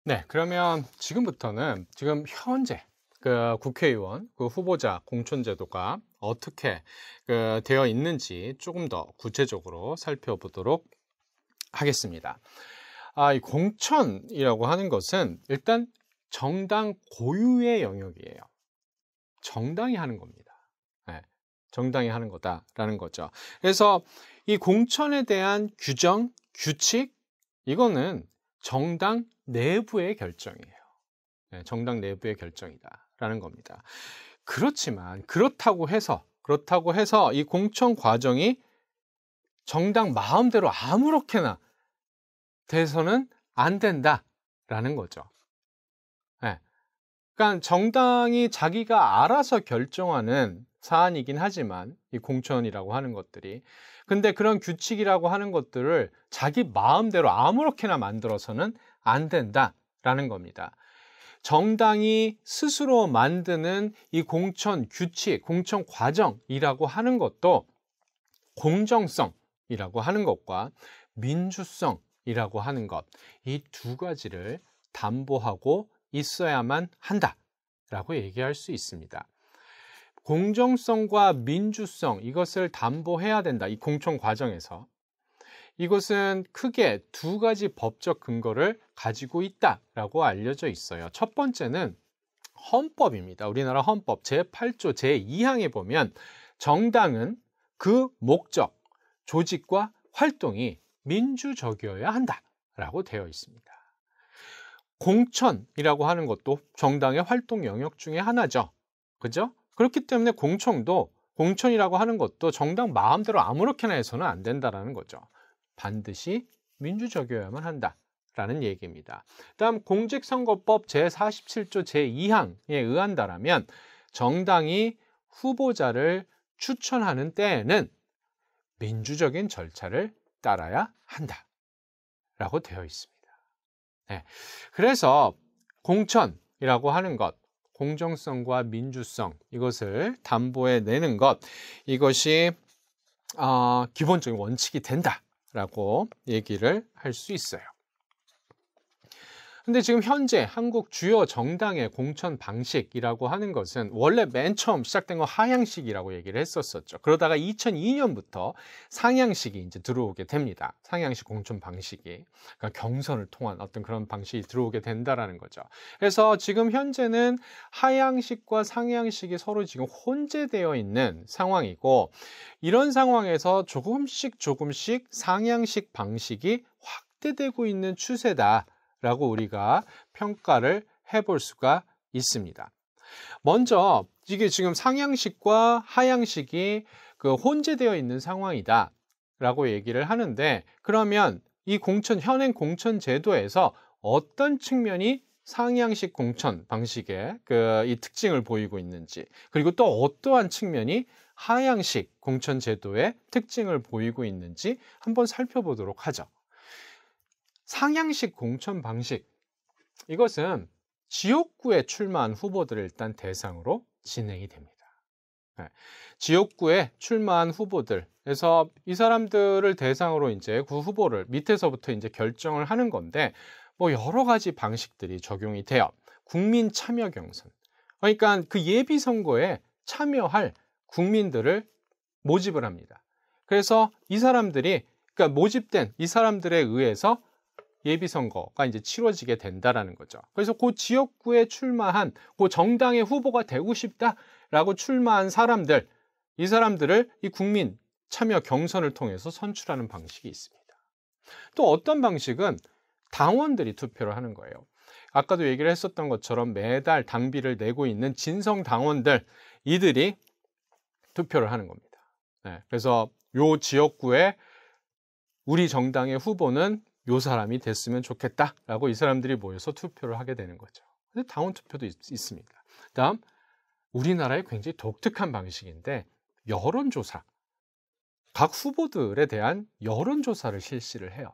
네, 그러면 지금부터는 지금 현재 국회의원 후보자 공천 제도가 어떻게 되어 있는지 조금 더 구체적으로 살펴보도록 하겠습니다. 이 공천이라고 하는 것은 일단 정당 고유의 영역이에요. 정당이 하는 겁니다. 네, 정당이 하는 거다라는 거죠. 그래서 이 공천에 대한 규정, 규칙, 이거는 정당 내부의 결정이에요. 네, 정당 내부의 결정이다라는 겁니다. 그렇지만 그렇다고 해서 이 공천 과정이 정당 마음대로 아무렇게나 돼서는 안 된다라는 거죠. 네. 그러니까 정당이 자기가 알아서 결정하는 사안이긴 하지만 이 공천이라고 하는 것들이, 근데 그런 규칙이라고 하는 것들을 자기 마음대로 아무렇게나 만들어서는 안 된다라는 겁니다. 정당이 스스로 만드는 이 공천 규칙, 공천 과정이라고 하는 것도 공정성이라고 하는 것과 민주성이라고 하는 것, 이 두 가지를 담보하고 있어야만 한다라고 얘기할 수 있습니다. 공정성과 민주성, 이것을 담보해야 된다. 이 공천 과정에서. 이것은 크게 두 가지 법적 근거를 가지고 있다라고 알려져 있어요. 첫 번째는 헌법입니다. 우리나라 헌법 제8조 제2항에 보면 정당은 그 목적, 조직과 활동이 민주적이어야 한다라고 되어 있습니다. 공천이라고 하는 것도 정당의 활동 영역 중에 하나죠. 그죠? 그렇기 때문에 공천이라고 하는 것도 정당 마음대로 아무렇게나 해서는 안 된다라는 거죠. 반드시 민주적이어야만 한다라는 얘기입니다. 다음 공직선거법 제47조 제2항에 의한다라면 정당이 후보자를 추천하는 때에는 민주적인 절차를 따라야 한다라고 되어 있습니다. 네. 그래서 공천이라고 하는 것, 공정성과 민주성, 이것을 담보해내는 것, 이것이 기본적인 원칙이 된다라고 얘기를 할 수 있어요. 근데 지금 현재 한국 주요 정당의 공천 방식이라고 하는 것은 원래 맨 처음 시작된 건 하향식이라고 얘기를 했었었죠. 그러다가 2002년부터 상향식이 이제 들어오게 됩니다. 상향식 공천 방식이. 그러니까 경선을 통한 어떤 그런 방식이 들어오게 된다라는 거죠. 그래서 지금 현재는 하향식과 상향식이 서로 지금 혼재되어 있는 상황이고, 이런 상황에서 조금씩 상향식 방식이 확대되고 있는 추세다 라고 우리가 평가를 해볼 수가 있습니다. 먼저 이게 지금 상향식과 하향식이 혼재되어 있는 상황이다 라고 얘기를 하는데, 그러면 이 현행 공천 제도에서 어떤 측면이 상향식 공천 방식의 이 특징을 보이고 있는지, 그리고 또 어떠한 측면이 하향식 공천 제도의 특징을 보이고 있는지 한번 살펴보도록 하죠. 상향식 공천 방식, 이것은 지역구에 출마한 후보들을 일단 대상으로 진행이 됩니다. 네. 지역구에 출마한 후보들, 그래서 이 사람들을 대상으로 이제 그 후보를 밑에서부터 이제 결정을 하는 건데, 뭐 여러 가지 방식들이 적용이 돼요. 국민 참여 경선, 그러니까 그 예비 선거에 참여할 국민들을 모집을 합니다. 그래서 이 사람들이, 그러니까 모집된 이 사람들에 의해서 예비선거가 이제 치러지게 된다라는 거죠. 그래서 그 지역구에 출마한 그 정당의 후보가 되고 싶다라고 출마한 사람들, 이 사람들을 이 국민 참여 경선을 통해서 선출하는 방식이 있습니다. 또 어떤 방식은 당원들이 투표를 하는 거예요. 아까도 얘기를 했었던 것처럼 매달 당비를 내고 있는 진성 당원들, 이들이 투표를 하는 겁니다. 네, 그래서 요 지역구에 우리 정당의 후보는 요 사람이 됐으면 좋겠다라고 이 사람들이 모여서 투표를 하게 되는 거죠. 근데 당원 투표도 있습니다. 다음, 우리나라의 굉장히 독특한 방식인데 여론조사, 각 후보들에 대한 여론조사를 실시를 해요.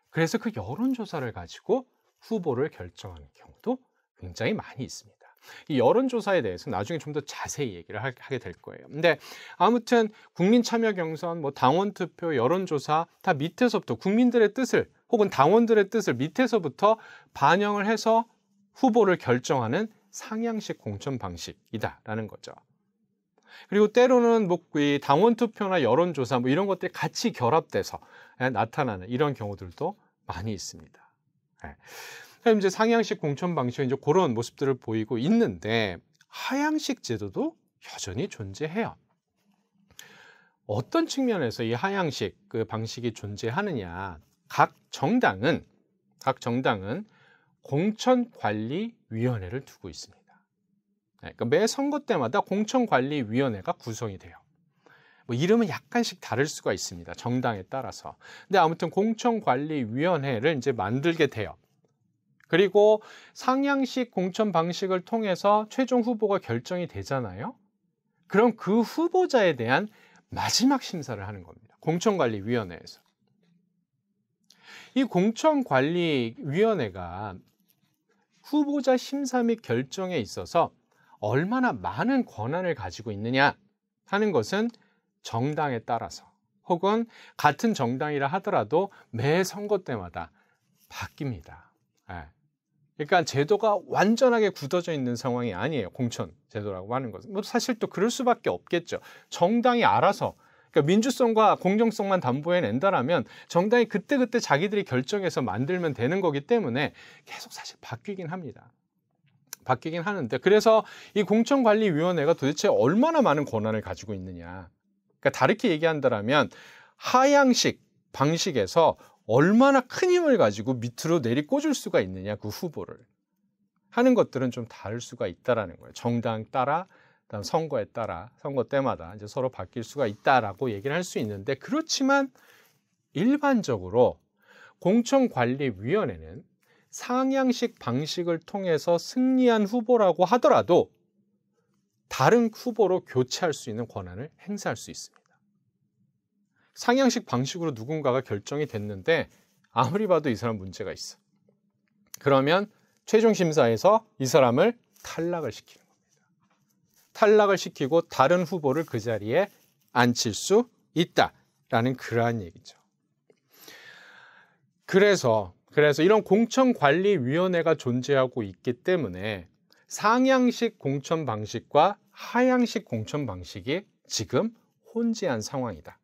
그래서 그 여론조사를 가지고 후보를 결정하는 경우도 굉장히 많이 있습니다. 이 여론조사에 대해서 나중에 좀 더 자세히 얘기를 하게 될 거예요. 근데 아무튼 국민참여경선, 뭐 당원투표, 여론조사 다 밑에서부터 국민들의 뜻을 혹은 당원들의 뜻을 밑에서부터 반영을 해서 후보를 결정하는 상향식 공천 방식이다라는 거죠. 그리고 때로는 뭐 당원투표나 여론조사 뭐 이런 것들이 같이 결합돼서 나타나는 이런 경우들도 많이 있습니다. 이제 상향식 공천 방식은 이제 그런 모습들을 보이고 있는데 하향식 제도도 여전히 존재해요. 어떤 측면에서 이 하향식 그 방식이 존재하느냐? 각 정당은 공천관리위원회를 두고 있습니다. 그러니까 매 선거 때마다 공천관리위원회가 구성이 돼요. 뭐 이름은 약간씩 다를 수가 있습니다. 정당에 따라서. 근데 아무튼 공천관리위원회를 이제 만들게 돼요. 그리고 상향식 공천 방식을 통해서 최종 후보가 결정이 되잖아요. 그럼 그 후보자에 대한 마지막 심사를 하는 겁니다. 공천관리위원회에서. 이 공천관리위원회가 후보자 심사 및 결정에 있어서 얼마나 많은 권한을 가지고 있느냐 하는 것은 정당에 따라서 혹은 같은 정당이라 하더라도 매 선거 때마다 바뀝니다. 그러니까 제도가 완전하게 굳어져 있는 상황이 아니에요. 공천 제도라고 하는 것은. 뭐 사실 또 그럴 수밖에 없겠죠. 정당이 알아서 그러니까 민주성과 공정성만 담보해낸다라면 정당이 그때그때 자기들이 결정해서 만들면 되는 거기 때문에 계속 사실 바뀌긴 합니다. 바뀌긴 하는데 그래서 이 공천관리위원회가 도대체 얼마나 많은 권한을 가지고 있느냐. 그러니까 다르게 얘기한다라면 하향식 방식에서 얼마나 큰 힘을 가지고 밑으로 내리꽂을 수가 있느냐 그 후보를 하는 것들은 좀 다를 수가 있다라는 거예요. 정당 따라 그다음 선거에 따라 선거 때마다 이제 서로 바뀔 수가 있다라고 얘기를 할 수 있는데 그렇지만 일반적으로 공천관리위원회는 상향식 방식을 통해서 승리한 후보라고 하더라도 다른 후보로 교체할 수 있는 권한을 행사할 수 있습니다. 상향식 방식으로 누군가가 결정이 됐는데 아무리 봐도 이 사람 문제가 있어. 그러면 최종 심사에서 이 사람을 탈락을 시키는 겁니다. 탈락을 시키고 다른 후보를 그 자리에 앉힐 수 있다라는 그러한 얘기죠. 그래서 이런 공천관리위원회가 존재하고 있기 때문에 상향식 공천 방식과 하향식 공천 방식이 지금 혼재한 상황이다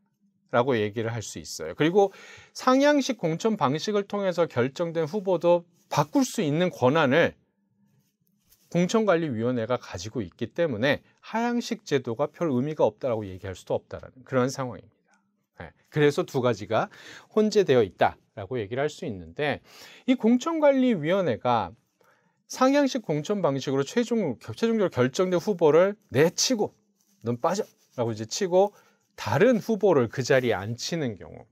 라고 얘기를 할 수 있어요. 그리고 상향식 공천 방식을 통해서 결정된 후보도 바꿀 수 있는 권한을 공천관리위원회가 가지고 있기 때문에 하향식 제도가 별 의미가 없다라고 얘기할 수도 없다라는 그런 상황입니다. 그래서 두 가지가 혼재되어 있다라고 얘기를 할 수 있는데 이 공천관리위원회가 상향식 공천 방식으로 최종적으로 결정된 후보를 내치고 넌 빠져 라고 이제 치고 다른 후보를 그 자리에 앉히는 경우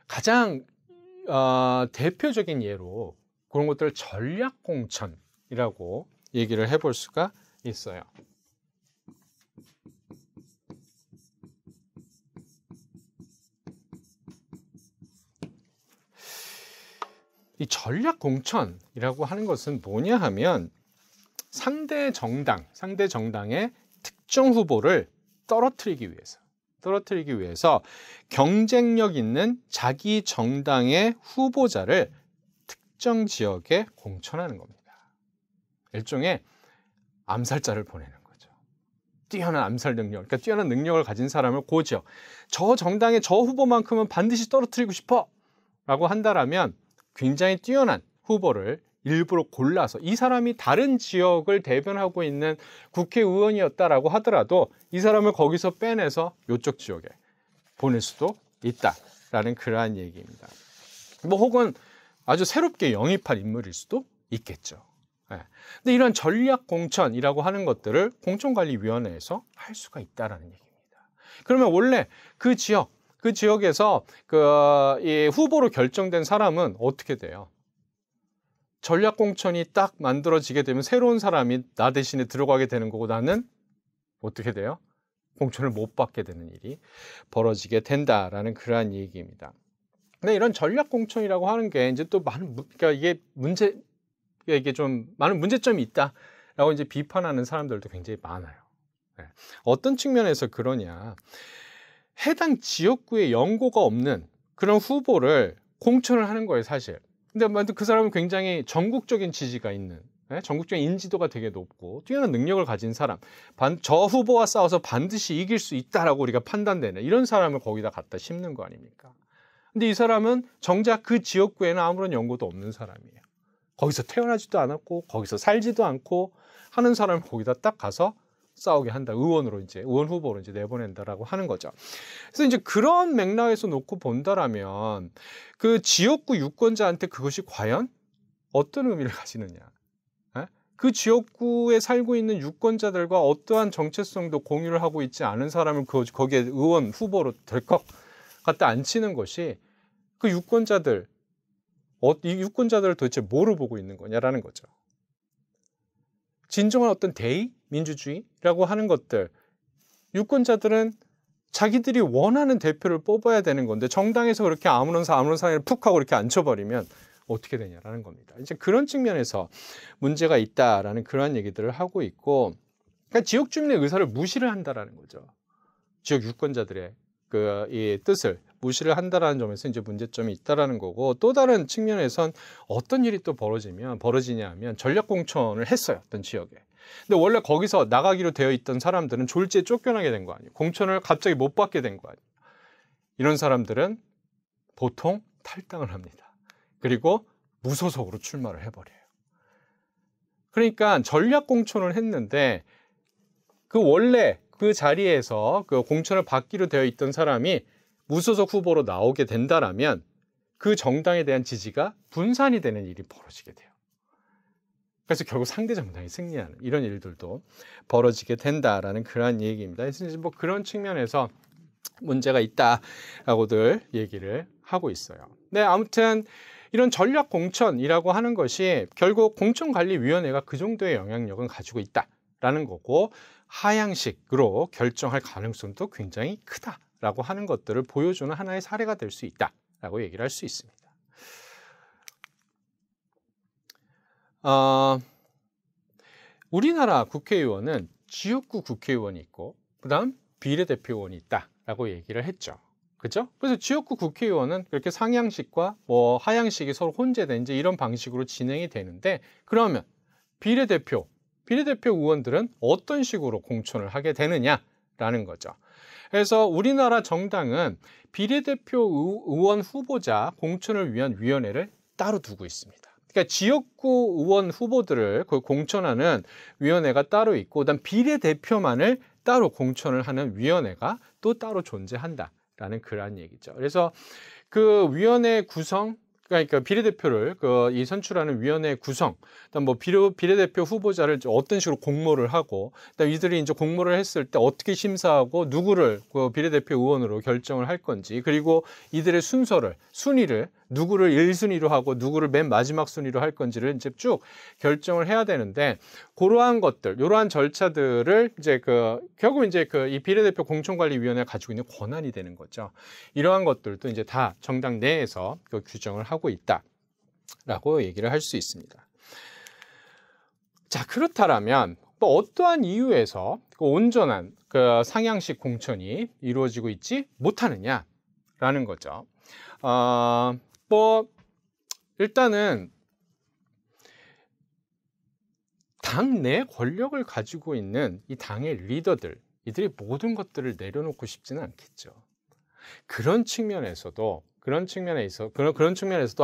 가장 대표적인 예로 그런 것들을 전략공천이라고 얘기를 해볼 수가 있어요. 이 전략공천이라고 하는 것은 뭐냐 하면 상대 정당의 특정 후보를 떨어뜨리기 위해서 경쟁력 있는 자기 정당의 후보자를 특정 지역에 공천하는 겁니다. 일종의 암살자를 보내는 거죠. 뛰어난 암살 능력, 그러니까 뛰어난 능력을 가진 사람을 그 지역, 저 정당의 저 후보만큼은 반드시 떨어뜨리고 싶어 라고 한다라면 굉장히 뛰어난 후보를 일부러 골라서 이 사람이 다른 지역을 대변하고 있는 국회의원이었다라고 하더라도 이 사람을 거기서 빼내서 이쪽 지역에 보낼 수도 있다라는 그러한 얘기입니다. 뭐 혹은 아주 새롭게 영입할 인물일 수도 있겠죠. 근데 이런 전략 공천이라고 하는 것들을 공천관리위원회에서 할 수가 있다라는 얘기입니다. 그러면 원래 그 지역에서 이 후보로 결정된 사람은 어떻게 돼요? 전략 공천이 딱 만들어지게 되면 새로운 사람이 나 대신에 들어가게 되는 거고 나는 어떻게 돼요? 공천을 못 받게 되는 일이 벌어지게 된다라는 그러한 얘기입니다. 근데 이런 전략 공천이라고 하는 게 이제 또 그러니까 이게 좀 많은 문제점이 있다. 라고 이제 비판하는 사람들도 굉장히 많아요. 네. 어떤 측면에서 그러냐. 해당 지역구에 연고가 없는 그런 후보를 공천을 하는 거예요, 사실. 근데 그 사람은 굉장히 전국적인 지지가 있는, 전국적인 인지도가 되게 높고 뛰어난 능력을 가진 사람, 저 후보와 싸워서 반드시 이길 수 있다라고 우리가 판단되는 이런 사람을 거기다 갖다 심는 거 아닙니까? 근데 이 사람은 정작 그 지역구에는 아무런 연고도 없는 사람이에요. 거기서 태어나지도 않았고 거기서 살지도 않고 하는 사람을 거기다 딱 가서 싸우게 한다. 의원 후보로 이제 내보낸다라고 하는 거죠. 그래서 이제 그런 맥락에서 놓고 본다라면 그 지역구 유권자한테 그것이 과연 어떤 의미를 가지느냐. 그 지역구에 살고 있는 유권자들과 어떠한 정체성도 공유를 하고 있지 않은 사람을 거기에 의원 후보로 덜컥 갖다 앉히는 것이 그 유권자들, 이 유권자들을 도대체 뭐로 보고 있는 거냐라는 거죠. 진정한 어떤 대의 민주주의라고 하는 것들, 유권자들은 자기들이 원하는 대표를 뽑아야 되는 건데 정당에서 그렇게 아무런 사람을 푹 하고 이렇게 앉혀버리면 어떻게 되냐라는 겁니다. 이제 그런 측면에서 문제가 있다라는 그런 얘기들을 하고 있고, 그러니까 지역 주민의 의사를 무시를 한다라는 거죠. 지역 유권자들의 이 뜻을 무시를 한다라는 점에서 이제 문제점이 있다라는 거고, 또 다른 측면에선 어떤 일이 또 벌어지냐 하면 전략 공천을 했어요, 어떤 지역에. 근데 원래 거기서 나가기로 되어 있던 사람들은 졸지에 쫓겨나게 된 거 아니에요. 공천을 갑자기 못 받게 된 거 아니에요. 이런 사람들은 보통 탈당을 합니다. 그리고 무소속으로 출마를 해버려요. 그러니까 전략 공천을 했는데 원래 그 자리에서 그 공천을 받기로 되어 있던 사람이 무소속 후보로 나오게 된다라면 그 정당에 대한 지지가 분산이 되는 일이 벌어지게 돼요. 그래서 결국 상대 정당이 승리하는 이런 일들도 벌어지게 된다라는 그런 얘기입니다. 그래서 뭐 그런 측면에서 문제가 있다라고들 얘기를 하고 있어요. 네, 아무튼 이런 전략 공천이라고 하는 것이 결국 공천관리위원회가 그 정도의 영향력은 가지고 있다라는 거고, 하향식으로 결정할 가능성도 굉장히 크다라고 하는 것들을 보여주는 하나의 사례가 될 수 있다라고 얘기를 할 수 있습니다. 우리나라 국회의원은 지역구 국회의원이 있고 그다음 비례대표의원이 있다라고 얘기를 했죠. 그죠? 그래서 지역구 국회의원은 그렇게 상향식과 뭐 하향식이 서로 혼재된 이제 이런 방식으로 진행이 되는데, 그러면 비례대표 의원들은 어떤 식으로 공천을 하게 되느냐라는 거죠. 그래서 우리나라 정당은 비례대표 의원 후보자 공천을 위한 위원회를 따로 두고 있습니다. 그러니까 지역구 의원 후보들을 공천하는 위원회가 따로 있고, 그다음 비례대표만을 따로 공천을 하는 위원회가 또 따로 존재한다라는 그러한 얘기죠. 그래서 그 위원회 구성, 그러니까 비례대표를 이 선출하는 위원회 구성, 그다음 뭐 비례대표 후보자를 어떤 식으로 공모를 하고, 그다음 이들이 이제 공모를 했을 때 어떻게 심사하고 누구를 그 비례대표 의원으로 결정을 할 건지, 그리고 이들의 순위를 누구를 1순위로 하고 누구를 맨 마지막 순위로 할 건지를 이제 쭉 결정을 해야 되는데, 그러한 것들, 이러한 절차들을 이제 결국 이제 이 비례대표 공천관리위원회가 가지고 있는 권한이 되는 거죠. 이러한 것들도 이제 다 정당 내에서 규정을 하고 있다라고 얘기를 할 수 있습니다. 자, 그렇다면 또 어떠한 이유에서 온전한 상향식 공천이 이루어지고 있지 못하느냐라는 거죠. 일단은 당내 권력을 가지고 있는 이 당의 리더들, 이들이 모든 것들을 내려놓고 싶지는 않겠죠. 그런 측면에서도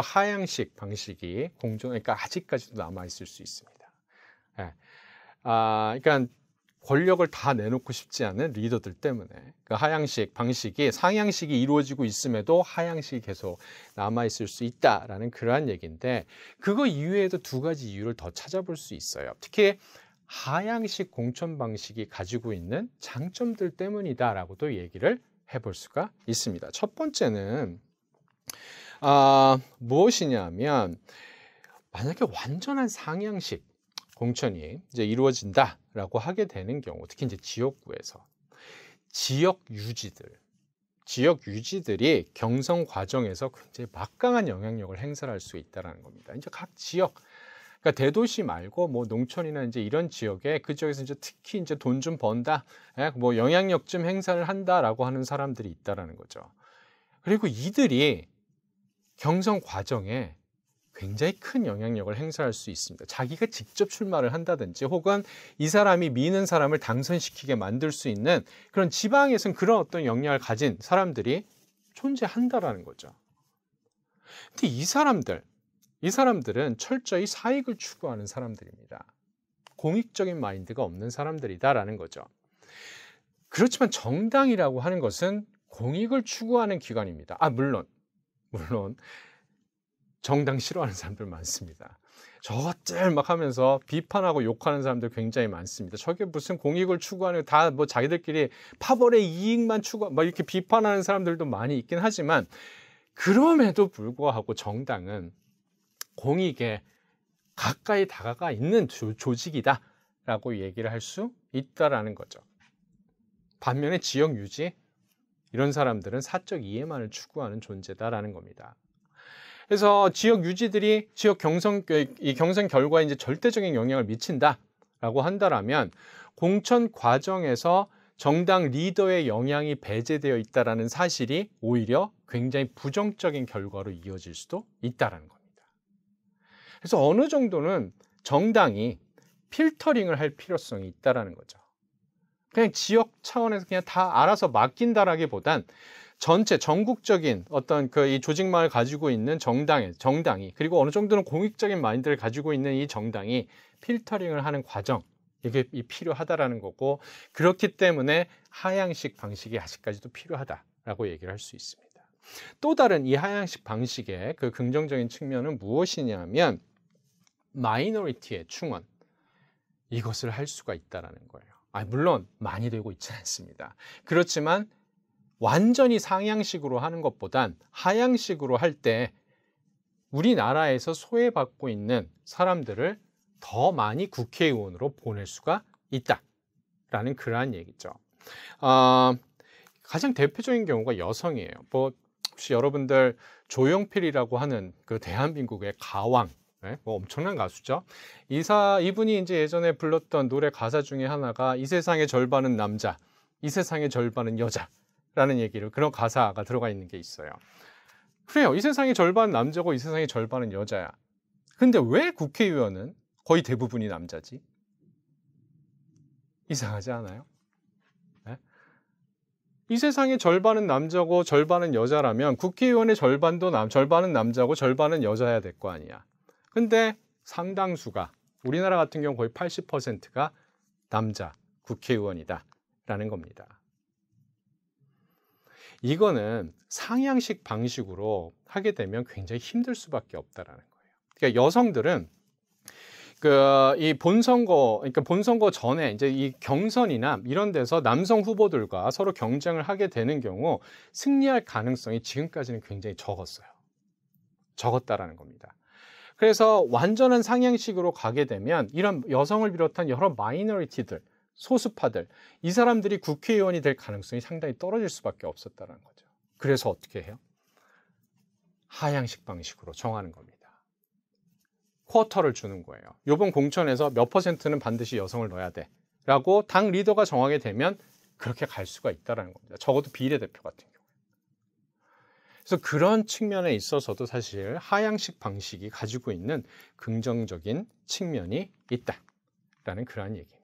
하향식 방식이 그러니까 아직까지도 남아 있을 수 있습니다. 그러니까 권력을 다 내놓고 싶지 않은 리더들 때문에 그 하향식 방식이 상향식이 이루어지고 있음에도 하향식이 계속 남아있을 수 있다라는 그러한 얘기인데, 그거 이외에도 두 가지 이유를 더 찾아볼 수 있어요. 특히 하향식 공천 방식이 가지고 있는 장점들 때문이다라고도 얘기를 해볼 수가 있습니다. 첫 번째는 무엇이냐면, 만약에 완전한 상향식 공천이 이제 이루어진다라고 하게 되는 경우, 특히 이제 지역구에서 지역 유지들이 경선 과정에서 굉장히 막강한 영향력을 행사할 수 있다는 겁니다. 이제 각 그러니까 대도시 말고 뭐 농촌이나 이제 이런 지역에 그 지역에서 이제 특히 이제 돈 좀 번다, 뭐 영향력 좀 행사를 한다라고 하는 사람들이 있다라는 거죠. 그리고 이들이 경선 과정에 굉장히 큰 영향력을 행사할 수 있습니다. 자기가 직접 출마를 한다든지 혹은 이 사람이 미는 사람을 당선시키게 만들 수 있는 그런 지방에서는 그런 어떤 영향을 가진 사람들이 존재한다라는 거죠. 근데 이 사람들은 철저히 사익을 추구하는 사람들입니다. 공익적인 마인드가 없는 사람들이다라는 거죠. 그렇지만 정당이라고 하는 것은 공익을 추구하는 기관입니다. 물론 정당 싫어하는 사람들 많습니다. 저것들 막 하면서 비판하고 욕하는 사람들 굉장히 많습니다. 저게 무슨 공익을 추구하는, 다 뭐 자기들끼리 파벌의 이익만 추구, 막 이렇게 비판하는 사람들도 많이 있긴 하지만, 그럼에도 불구하고 정당은 공익에 가까이 다가가 있는 조직이다라고 얘기를 할 수 있다라는 거죠. 반면에 지역 유지, 이런 사람들은 사적 이해만을 추구하는 존재다라는 겁니다. 그래서 지역 유지들이 지역 이 경선 결과에 이제 절대적인 영향을 미친다라고 한다라면 공천 과정에서 정당 리더의 영향이 배제되어 있다라는 사실이 오히려 굉장히 부정적인 결과로 이어질 수도 있다라는 겁니다. 그래서 어느 정도는 정당이 필터링을 할 필요성이 있다라는 거죠. 그냥 지역 차원에서 그냥 다 알아서 맡긴다라기보단 전체 전국적인 어떤 이 조직망을 가지고 있는 정당이 그리고 어느 정도는 공익적인 마인드를 가지고 있는 이 정당이 필터링을 하는 과정, 이게 필요하다라는 거고, 그렇기 때문에 하향식 방식이 아직까지도 필요하다라고 얘기를 할 수 있습니다. 또 다른 이 하향식 방식의 그 긍정적인 측면은 무엇이냐면 마이너리티의 충원, 이것을 할 수가 있다라는 거예요. 물론 많이 되고 있지는 않습니다. 그렇지만 완전히 상향식으로 하는 것보단 하향식으로 할 때 우리나라에서 소외받고 있는 사람들을 더 많이 국회의원으로 보낼 수가 있다라는 그러한 얘기죠. 가장 대표적인 경우가 여성이에요. 혹시 여러분들 조용필이라고 하는 그 대한민국의 가왕, 뭐 엄청난 가수죠. 이분이 이제 예전에 불렀던 노래 가사 중에 하나가 이 세상의 절반은 남자, 이 세상의 절반은 여자라는 얘기를, 그런 가사가 들어가 있는 게 있어요. 그래요. 이 세상의 절반은 남자고 이 세상의 절반은 여자야. 근데 왜 국회의원은 거의 대부분이 남자지? 이상하지 않아요? 이 세상의 절반은 남자고 절반은 여자라면 국회의원의 절반은 남자고 절반은 여자야 될 거 아니야. 근데 상당수가, 우리나라 같은 경우 거의 80%가 남자 국회의원이다라는 겁니다. 이거는 상향식 방식으로 하게 되면 굉장히 힘들 수밖에 없다라는 거예요. 그러니까 여성들은 이 본선거 전에 이제 이 경선이나 이런 데서 남성 후보들과 서로 경쟁을 하게 되는 경우 승리할 가능성이 지금까지는 굉장히 적었다라는 겁니다. 그래서 완전한 상향식으로 가게 되면 이런 여성을 비롯한 여러 마이너리티들, 소수파들, 이 사람들이 국회의원이 될 가능성이 상당히 떨어질 수밖에 없었다는 거죠. 그래서 어떻게 해요? 하향식 방식으로 정하는 겁니다. 쿼터를 주는 거예요. 이번 공천에서 몇 %는 반드시 여성을 넣어야 돼 라고 당 리더가 정하게 되면 그렇게 갈 수가 있다는 겁니다. 적어도 비례대표 같은 경우. 그래서 그런 측면에 있어서도 사실 하향식 방식이 가지고 있는 긍정적인 측면이 있다라는 그러한 얘기입니다.